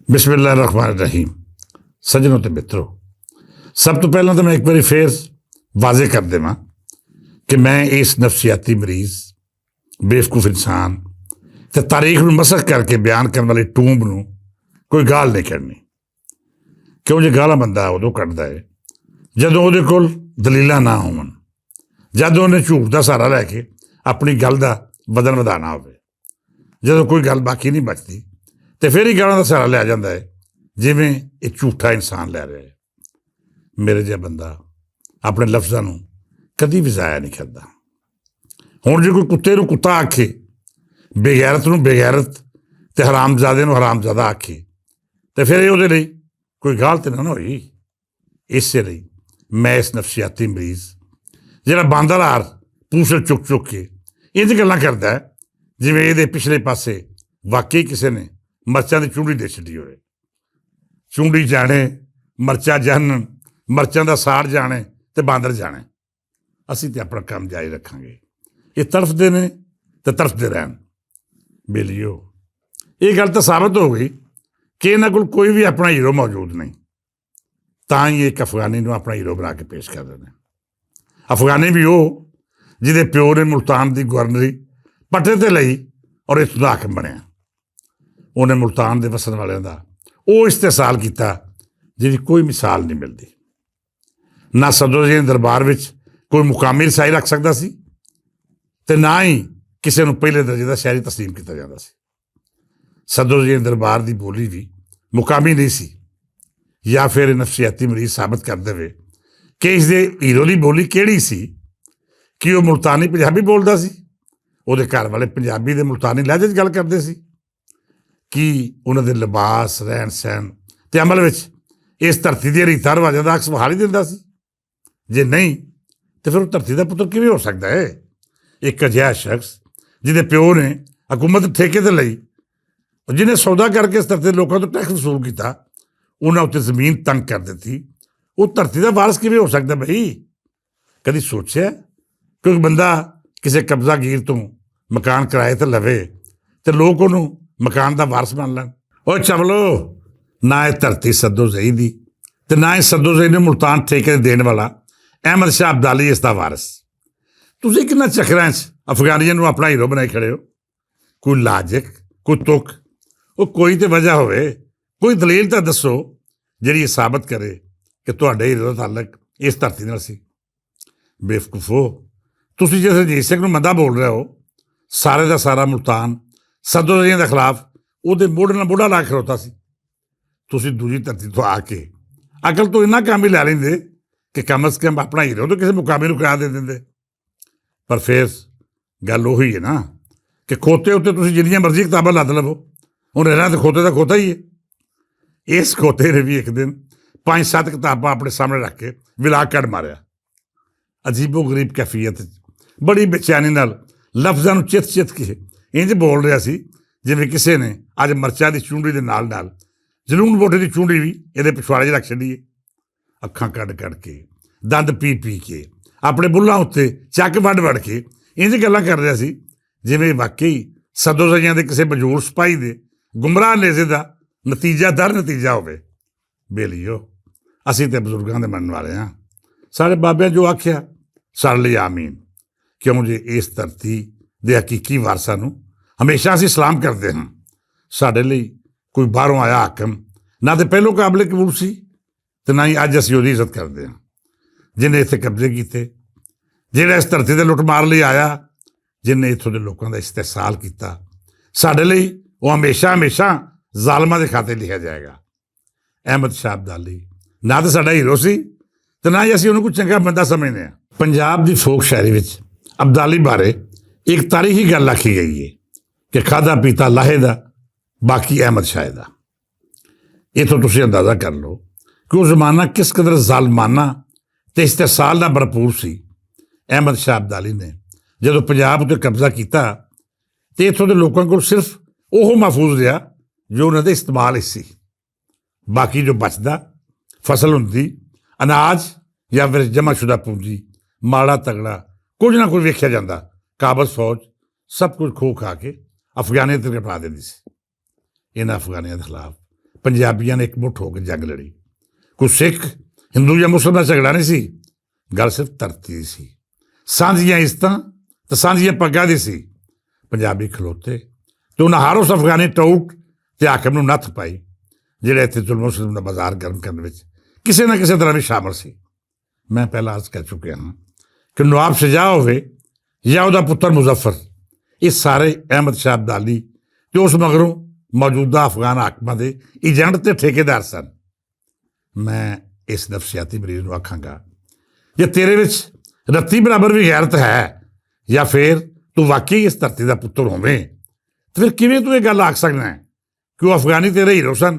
बिस्मिल्लाह रहमान रहीम। सज्जनों ते मित्रों, सब तो पहला तो मैं एक बार फिर वाजे कर देवां कि मैं इस नफसियाती मरीज बेवकूफ इंसान ते तारीख में मसक करके बयान करने वाली टूंब नूं कोई गाल नहीं करनी। क्यों जो गाला बंदा उदों कढ़दा है जदों उहदे कोल दलीलां ना होवन, जद उहने झूठ का सहारा लैके अपनी गल का वजन वधाना होवे, जदों कोई गल बाकी नहीं बचती तो फिर ही गालों का सहारा लिया जाता है जिमें एक झूठा इंसान लै रहा है। मेरे जिहा बंदा अपने लफ्ज़ां नूं कदी भी ज़ाया नहीं करता। हुण जे कोई कुत्ते नूं कुत्ता आखे, बेगैरत नूं बेगैरत ते हरामजादे नूं हरामजादा आखे तो फिर उहदे लई कोई गाल तो ना होई। इसे लई मैं इस नफसियाती मरीज जिहड़ा बांदर हार पूछल चुक चुक के इंज गल्लां करदा है जिवें इहदे पिछले पासे वाकई किसी ने मर्चां की चूंडी दे छड्डी होवे। चूंडी जाने, मर्चा जानन, मर्चां दा साड़ जाने ते बांदर जाने। असीं ते अपना काम जारी रखांगे। ये तड़फदे ने ते तड़फदे रहन। बेलियो, ये गल तो साबित हो गई कि इन्हां कोल कोई भी अपना हीरो मौजूद नहीं, तां ही एक अफगानी नूं अपना हीरो बना के पेश कर रहे हैं। अफगानी भी वो जिहदे प्यो ने मुल्तान की गवर्नरी पट्टे ते लई और इत्थों दा हाकम बनिया। उन्हें मुल्तान के वसन वालों का वो इस्तेसाल किया जिहदी कोई मिसाल नहीं मिलती। ना सदोजी दरबार में कोई मुकामी रसाई रख सकता सी ते ना ही किसी को पहले दर्जे का शहरी तस्लीम किया जाता सी। सदोजी दरबार की बोली भी मुकामी नहीं सी, या फिर नफसियाती मरीज साबित कर दे कि इसके हीरो की बोली किहड़ी सी कि वह मुल्तानी पंजाबी बोलता सी, उहदे घर वाले पंजाबी दे मुल्तानी लहजे च गल करते सी, कि उन्होंने लिबास रहन सहन ते अमल विच इस धरती दी रीतां रिवाजां दा अक्स विखा ही दिंदा सी। जे नहीं तो फिर धरती का पुत्र किवें हो सकता है? एक अजिहा शख्स जिहदे प्यो ने हुकूमत ठेके ते लई, जिन्हें सौदा करके इस धरती के लोगों तो टैक्स वसूल किया, उन्हें उत्ते जमीन तंग कर दी, वो धरती का वारस किवें हो सकता बई? कभी सोचा क्योंकि बंदा किसी कब्जागीर तो मकान किराए ते लवे तो लोग उन्होंने मकान का वारस बन लैन। और चवलो, ना यह धरती सदोजई दी ते ना ही सदोजई ने मुल्तान ठेके देने वाला अहमद शाह अब्दाली इसका वारस। तुसीं किन्ना चक्करां च अफगानियां नूं अपना हीरो बनाई खड़े हो? कोई लाजिक, कोई तुक, वो कोई तो वजह होवे, कोई दलील तो दसो जिहड़ी ये साबित करे कि तुहाडे हीरो दा ताल्लुक इस धरती नाल सी। बेवकूफो, तुसीं जिस रजीत सिंह नूं मंदा बोल रहे हो, सारे का सारा मुल्तान सदोजियां के खिलाफ उहदे मोढ़े नाल मोढ़ा ला खड़ोता सी। तुसीं दूजी धरती तो आके अकल तो इन्ना काम ही लै लेंदे कि कम अज़ कम अपना हीरो तो किसी मुकामी नूं करा दे देंदे। पर फिर गल उही है ना कि खोते उत्ते तुसीं जिन्नियां मर्जी किताबां लद लवो, हुण रहना तो खोते का खोता ही है। इस खोते ने भी एक दिन 5-7 किताबां अपने सामने रख के विलाक कढ़ मारिया। अजीबो गरीब कैफियत बड़ी बेचैनी नाल लफ्ज़ां नूं चित चित के इंज बोल रहा सी जिवें किसी ने अज मर्चां की चूंडी के नाल नाल जलून बोटे की चूंडी भी ये पिछवाड़े रख छड्डी है। अखां कढ़ कढ़ के, दंद पी पी के, अपने बुल्लां उत्ते चक वड़ वड़ के इंज गल्लां कर रहा सी जिवें वाकई सदोजइयां दे किसी बजूर सिपाही दे गुमराह नेज़े का नतीजा दर नतीजा होवे। बेलियो, असीं ते बजुर्गों के मनण वाले हाँ। साढ़े बाबियां जो आख्या साढ़े लिए आमीन। क्यों जे इस धरती दे हकीकी वारसां नूं हमेशा असीं सलाम करते हैं। साढ़े लिए कोई बाहरों आया हाकम ना तो पहलों काबले कबूल सी ते ना ही अज असीं उहदी इज्जत करते हैं। जिन्हें इत्थे कब्जे किए, जिहड़ा इस धरती के लुट मार लिए आया, जिन्हें इत्थों के लोगों का इस्तेसाल किया, साढ़े लिए वो हमेशा हमेशा जालमां के खाते लिखा जाएगा। अहमद शाह अब्दाली ना तो साडा हीरो सी ते ना ही असीं उहनूं कोई चंगा बंदा समझते हैं। पंजाब की फोक शायरी विच अब्दाली बारे एक तारीखी गल आखी गई है कि खादा पीता लाहे दा, बाकी अहमद शाह दा। इत्थों तुसीं अंदाज़ा कर लो कि वो जमाना किस कदर जालमाना ते इस्तेसाल नाल भरपूर सी। अहमद शाह अब्दाली ने जदों पंजाब उत्ते कब्जा किया तो इत्थों के लोगों को सिर्फ वो महफूज रहा जो उन्होंने इस्तेमाल ही सी। बाकी जो बचदा फसल हुंदी, अनाज या फिर जमाशुदा पूंजी, माड़ा तगड़ा कुछ ना कुछ वेख्या जाता, काबज फौज सब कुछ खो खा के अफगानियत लटा देंदी सी। इन्हां अफगानियां के खिलाफ ਪੰਜਾਬੀਆਂ ਨੇ ਇਕਮੁੱਠ ਹੋ ਕੇ ਜੰਗ ਲੜੀ। ਕੋਈ ਸਿੱਖ ਹਿੰਦੂ ਜਾਂ ਮੁਸਲਮਾਨ ਦਾ ਝਗੜਾ ਨਹੀਂ ਸੀ, ਗੱਲ ਸਿਰਫ ਧਰਤੀ ਦੀ ਸੀ। ਸਾਂਝੀਆਂ ਇੱਜ਼ਤਾਂ ਤੇ ਸਾਂਝੀਆਂ ਪੱਗਾਂ ਦੀ ਸੀ। ਪੰਜਾਬੀ ਖਲੋਤੇ ਤੇ ਉਹਨਾਂ ਹਰ ਉਸ ਅਫਗਾਨੀ ਟਾਊਟ ਤੇ ਹਾਕਮ ਨੂੰ ਨੱਥ ਪਾਈ ਜਿਹੜੇ ਇੱਥੇ ਜ਼ੁਲਮ ਸਿਜ਼ਮ ਦਾ ਬਾਜ਼ਾਰ ਗਰਮ ਕਰਨ ਵਿੱਚ ਕਿਸੇ ਨਾ ਕਿਸੇ ਤਰ੍ਹਾਂ ਵੀ ਸ਼ਾਮਲ ਸੀ। ਮੈਂ ਪਹਿਲਾਂ ਅਰਜ਼ ਕਰ ਚੁੱਕਿਆ ਹਾਂ ਕਿ ਨਵਾਬ ਸ਼ਾਹ ਹੋਵੇ ਜਾਂ ਉਹਦਾ ਪੁੱਤਰ ਮੁਜ਼ੱਫਰ, ਇਹ ਸਾਰੇ ਅਹਿਮਦ ਸ਼ਾਹ ਅਬਦਾਲੀ ਤੇ ਉਸ ਮਗਰੋਂ ਮੌਜੂਦਾ ਅਫਗਾਨ ਹਾਕਮਾਂ ਦੇ ਏਜੰਟ ਤੇ ਠੇਕੇਦਾਰ ਸਨ। ਮੈਂ ਇਸ ਨਫਸੀਆਤੀ ਮਰੀਜ਼ ਨੂੰ ਆਖਾਂਗਾ, ਜੇ ਤੇਰੇ ਵਿੱਚ ਰੱਤੀ ਬਰਾਬਰ ਵੀ ਗੈਰਤ ਹੈ ਜਾਂ ਫਿਰ ਤੂੰ ਵਾਕਈ ਇਸ ਧਰਤੀ ਦਾ ਪੁੱਤਰ ਹੋਵੇਂ, ਤੇ ਫਿਰ ਕਿਵੇਂ ਤੂੰ ਇਹ ਗੱਲ ਆਖ ਸਕਦਾ ਹੈ ਕਿ ਉਹ ਅਫਗਾਨੀ ਤੇਰੇ ਹੀਰੋ ਸਨ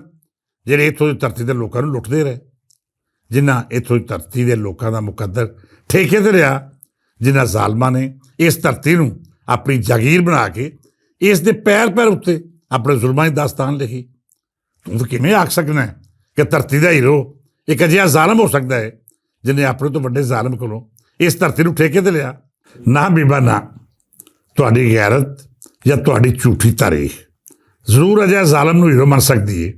ਜਿਹੜੇ ਇੱਥੋਂ ਦੀ ਧਰਤੀ ਦੇ ਲੋਕਾਂ ਨੂੰ ਲੁੱਟਦੇ ਰਹੇ, ਜਿਨ੍ਹਾਂ ਇੱਥੋਂ ਦੀ ਧਰਤੀ ਦੇ ਲੋਕਾਂ ਦਾ ਮੁਕੱਦਰ ਠੇਕੇ ਤੇ ਰਿਹਾ, ਜਿਨ੍ਹਾਂ ਜ਼ਾਲਮਾਂ ਨੇ ਇਸ ਧਰਤੀ ਨੂੰ ਆਪਣੀ ਜਾਗੀਰ ਬਣਾ ਕੇ ਇਸ ਦੇ ਪੈਰ ਪੈਰ ਉੱਤੇ ਆਪਣੇ ਜ਼ੁਲਮਾਂ ਦੀ ਦਾਸਤਾਨ ਲਿਖੀ। ਤੂੰ ਤਾਂ ਕਿਵੇਂ ਆਖ ਸਕਦਾ ਹੈ ਕਿ ਧਰਤੀ ਦਾ ਹੀਰੋ ਇੱਕ ਅਜਿਹਾ ਜ਼ਾਲਮ ਹੋ ਸਕਦਾ ਹੈ ਜਿਹਨੇ ਆਪਣੇ ਤੋਂ ਵੱਡੇ ਜ਼ਾਲਮ ਕੋਲੋਂ ਇਸ ਧਰਤੀ ਨੂੰ ਠੇਕੇ ਤੇ ਲਿਆ? ਨਾ ਬੀਬਾ ਨਾ, ਤੁਹਾਡੀ ਗੈਰਤ ਜਾਂ ਤੁਹਾਡੀ ਝੂਠੀ ਤਾਰੀਖ ਜ਼ਰੂਰ ਅਜਿਹਾ ਜ਼ਾਲਮ ਨੂੰ ਹੀਰੋ ਮੰਨ ਸਕਦੀ ਹੈ,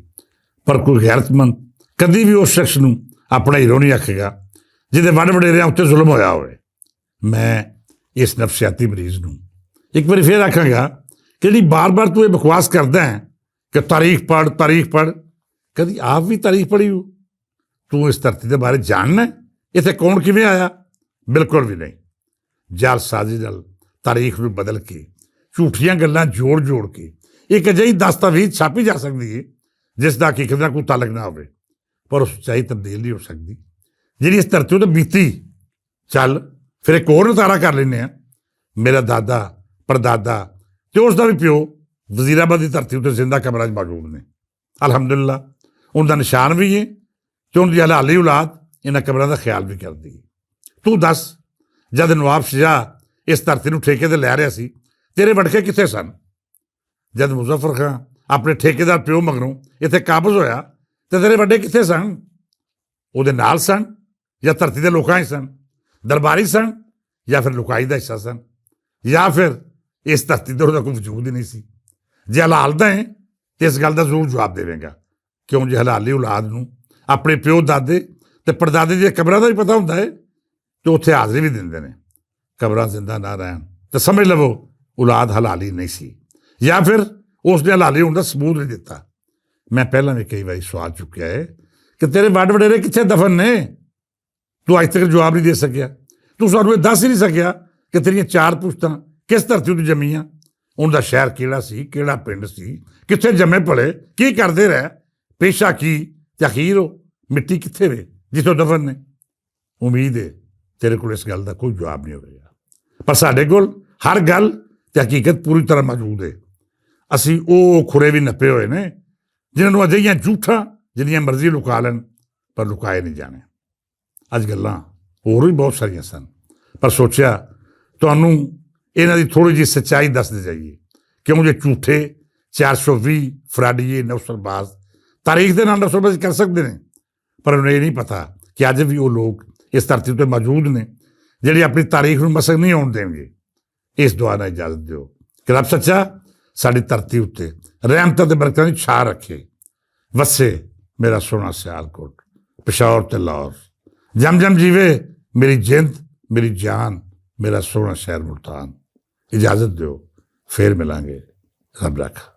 ਪਰ ਕੋਈ ਗੈਰਤਮੰਦ ਕਦੀ ਵੀ ਉਸ ਸ਼ਖਸ ਨੂੰ ਆਪਣਾ ਹੀਰੋ ਨਹੀਂ ਆਖੇਗਾ ਜਿਹਦੇ ਵੱਡ ਵਡੇਰਿਆਂ ਉੱਤੇ ਜ਼ੁਲਮ ਹੋਇਆ ਹੋਵੇ। ਮੈਂ ਇਸ ਨਫਸੀਆਤੀ ਮਰੀਜ਼ ਨੂੰ ਇੱਕ ਵਾਰੀ ਫੇਰ ਆਖਾਂਗਾ ਕਿ ਜਿਹੜੀ ਬਾਰ-ਬਾਰ ਤੂੰ ਇਹ ਬਕਵਾਸ ਕਰਦਾ ਹੈ ਕਿ ਤਾਰੀਖ ਪੜ੍ਹ, ਕਦੀ ਆਪ ਵੀ ਤਾਰੀਖ ਪੜ੍ਹੀ ਹੋ? ਤੂੰ ਇਸ ਧਰਤੀ ਦੇ ਬਾਰੇ ਜਾਣਨਾ ਇੱਥੇ ਕੌਣ ਕਿਵੇਂ ਆਇਆ? ਬਿਲਕੁਲ ਵੀ ਨਹੀਂ। ਜਾਲਸਾਜ਼ੀ ਨਾਲ ਤਾਰੀਖ ਨੂੰ ਬਦਲ ਕੇ ਝੂਠੀਆਂ ਗੱਲਾਂ ਜੋੜ ਕੇ ਇੱਕ ਅਜਿਹੀ ਦਸਤਾਵੇਜ਼ ਛਾਪੀ ਜਾ ਸਕਦੀ ਹੈ ਜਿਸ ਦਾ ਹਕੀਕਤ ਨਾਲ ਕੋਈ ਤਾਲੁਕ ਨਾ ਹੋਵੇ, ਪਰ ਉਹ ਸੱਚਾਈ ਤਬਦੀਲ ਨਹੀਂ ਹੋ ਸਕਦੀ ਜਿਹੜੀ ਇਸ ਧਰਤੀ ਉੱਤੇ ਬੀਤੀ। ਚੱਲ ਫਿਰ ਇੱਕ ਹੋਰ ਨਤਾਰਾ ਕਰ ਲੈਂਦੇ ਹਾਂ। ਮੇਰਾ ਦਾਦਾ ਪੜਦਾਦਾ ਤੇ ਉਸ ਦਾ ਵੀ ਪਿਓ ਵਜ਼ੀਰਾਬਾਦ ਦੀ ਧਰਤੀ ਉੱਤੇ ਜ਼ਿੰਦਾ ਕਬਰਾਂ 'ਚ ਮੌਜੂਦ ਨੇ। ਅਲਹਮਦੁਲਿਲਾ ਉਹਨਾਂ ਦਾ ਨਿਸ਼ਾਨ ਵੀ ਹੈ ਤੇ ਉਹਨਾਂ ਦੀ ਹਲਾਲੀ ਔਲਾਦ ਇਹਨਾਂ ਕਬਰਾਂ ਦਾ ਖਿਆਲ ਵੀ ਕਰਦੀ ਹੈ। ਤੂੰ ਦੱਸ, ਜਦ ਨਵਾਬ ਸ਼ਾਹ ਇਸ ਧਰਤੀ ਨੂੰ ਠੇਕੇ ਤੇ ਲੈ ਰਿਹਾ ਸੀ, ਤੇਰੇ ਵੜਕੇ ਕਿੱਥੇ ਸਨ? ਜਦ ਮੁਜ਼ੱਫਰ ਖਾਂ ਆਪਣੇ ਠੇਕੇਦਾਰ ਪਿਓ ਮਗਰੋਂ ਇੱਥੇ ਕਾਬਜ਼ ਹੋਇਆ ਤੇ ਤੇਰੇ ਵੱਡੇ ਕਿੱਥੇ ਸਨ? ਉਹਦੇ ਨਾਲ ਸਨ ਜਾਂ ਧਰਤੀ ਦੇ ਲੋਕਾਂ 'ਚ ਸਨ? ਦਰਬਾਰੀ ਸਨ ਜਾਂ ਫਿਰ ਲੁਕਾਈ ਦਾ ਹਿੱਸਾ ਸਨ, ਜਾਂ ਫਿਰ ਇਸ ਧਰਤੀ ਤੇ ਉਹਦਾ ਕੋਈ ਵਜੂਦ ਹੀ ਨਹੀਂ ਸੀ? ਜੇ ਹਲਾਲ ਦਾ ਹੈ ਤੇ ਇਸ ਗੱਲ ਦਾ ਜ਼ਰੂਰ ਜਵਾਬ ਦੇਵੇਗਾ, ਕਿਉਂ ਜੇ ਹਲਾਲੀ ਔਲਾਦ ਨੂੰ ਆਪਣੇ ਪਿਓ ਦਾਦੇ ਤੇ ਪੜਦਾਦੇ ਦੀਆਂ ਕਬਰਾਂ ਦਾ ਵੀ ਪਤਾ ਹੁੰਦਾ ਹੈ ਤੇ ਉੱਥੇ ਹਾਜ਼ਰੀ ਵੀ ਦਿੰਦੇ ਨੇ। ਕਬਰਾਂ ਜ਼ਿੰਦਾ ਨਾ ਰਹਿਣ ਤੇ ਸਮਝ ਲਵੋ ਔਲਾਦ ਹਲਾਲੀ ਨਹੀਂ ਸੀ, ਜਾਂ ਫਿਰ ਉਸ ਨੇ ਹਲਾਲੀ ਹੋਣ ਦਾ ਸਬੂਤ ਨਹੀਂ ਦਿੱਤਾ। ਮੈਂ ਪਹਿਲਾਂ ਵੀ ਕਈ ਵਾਰੀ ਸਵਾਲ ਚੁੱਕਿਆ ਹੈ ਕਿ ਤੇਰੇ ਵੱਡ ਵਡੇਰੇ ਕਿੱਥੇ ਦਫਨ ਨੇ? ਤੂੰ ਅੱਜ ਤੱਕ ਜਵਾਬ ਨਹੀਂ ਦੇ ਸਕਿਆ। ਤੂੰ ਸਾਨੂੰ ਇਹ ਦੱਸ ਹੀ ਨਹੀਂ ਸਕਿਆ ਕਿ ਤੇਰੀਆਂ 4 ਪੁਸ਼ਤਾਂ ਕਿਸ ਧਰਤੀ ਉੱਤੇ ਜੰਮੀਆਂ, ਉਹਨਾਂ ਦਾ ਸ਼ਹਿਰ ਕਿਹੜਾ ਸੀ, ਕਿਹੜਾ ਪਿੰਡ ਸੀ, ਕਿੱਥੇ ਜੰਮੇ ਪਲੇ, ਕੀ ਕਰਦੇ ਰਹੇ, ਪੇਸ਼ਾ ਕੀ, ਤੇ ਅਖੀਰ ਉਹ ਮਿੱਟੀ ਕਿੱਥੇ ਵੇ ਜਿੱਥੋਂ ਦਫਨ ਨੇ? ਉਮੀਦ ਹੈ ਤੇਰੇ ਕੋਲ ਇਸ ਗੱਲ ਦਾ ਕੋਈ ਜਵਾਬ ਨਹੀਂ ਹੋਵੇਗਾ, ਪਰ ਸਾਡੇ ਕੋਲ ਹਰ ਗੱਲ ਤੇ ਹਕੀਕਤ ਪੂਰੀ ਤਰ੍ਹਾਂ ਮੌਜੂਦ ਹੈ। ਅਸੀਂ ਉਹ ਖੁਰੇ ਵੀ ਨੱਪੇ ਹੋਏ ਨੇ ਜਿਨ੍ਹਾਂ ਨੂੰ ਅਜਿਹੀਆਂ ਝੂਠਾਂ ਜਿੰਨੀਆਂ ਮਰਜ਼ੀ ਲੁਕਾ ਲੈਣ, ਪਰ ਲੁਕਾਏ ਨਹੀਂ ਜਾਣੇ। ਅੱਜ ਗੱਲਾਂ ਹੋਰ ਵੀ ਬਹੁਤ ਸਾਰੀਆਂ ਸਨ, ਪਰ ਸੋਚਿਆ ਤੁਹਾਨੂੰ ਇਹਨਾਂ ਦੀ ਥੋੜ੍ਹੀ ਜਿਹੀ ਸੱਚਾਈ ਦੱਸਦੇ ਜਾਈਏ, ਕਿਉਂ ਜੇ ਝੂਠੇ 420 ਫਰਾਡੀਏ ਨੌਸਰਬਾਜ਼ ਤਾਰੀਖ ਦੇ ਨਾਲ ਨੌਸਰਬਾਜ਼ੀ ਕਰ ਸਕਦੇ ਨੇ, ਪਰ ਉਹਨੂੰ ਇਹ ਨਹੀਂ ਪਤਾ ਕਿ ਅੱਜ ਵੀ ਉਹ ਲੋਕ ਇਸ ਧਰਤੀ ਉੱਤੇ ਮੌਜੂਦ ਨੇ ਜਿਹੜੇ ਆਪਣੀ ਤਾਰੀਖ ਨੂੰ ਮਸਕ ਨਹੀਂ ਆਉਣ ਦੇਣਗੇ। ਇਸ ਦੁਆ ਨਾਲ ਇਜਾਜ਼ਤ ਦਿਓ ਕਿ ਰੱਬ ਸੱਚਾ ਸਾਡੀ ਧਰਤੀ ਉੱਤੇ ਰਹਿਮਤਾਂ ਤੇ ਬਰਕਤਾਂ ਦੀ ਛਾਂ ਰੱਖੇ। ਵਸੇ ਮੇਰਾ ਸੋਹਣਾ ਸਿਆਲਕੋਟ, ਪਿਸ਼ਾਵਰ ਤੇ ਲਾਹੌਰ, ਜਮ ਜਮ ਜੀਵੇ ਮੇਰੀ ਜਿੰਦ, ਮੇਰੀ ਜਾਨ, ਮੇਰਾ ਸੋਹਣਾ ਸ਼ਹਿਰ ਮੁਲਤਾਨ। ਇਜਾਜ਼ਤ ਦਿਓ, ਫੇਰ ਮਿਲਾਂਗੇ। ਰੱਬ ਰੱਖਾ।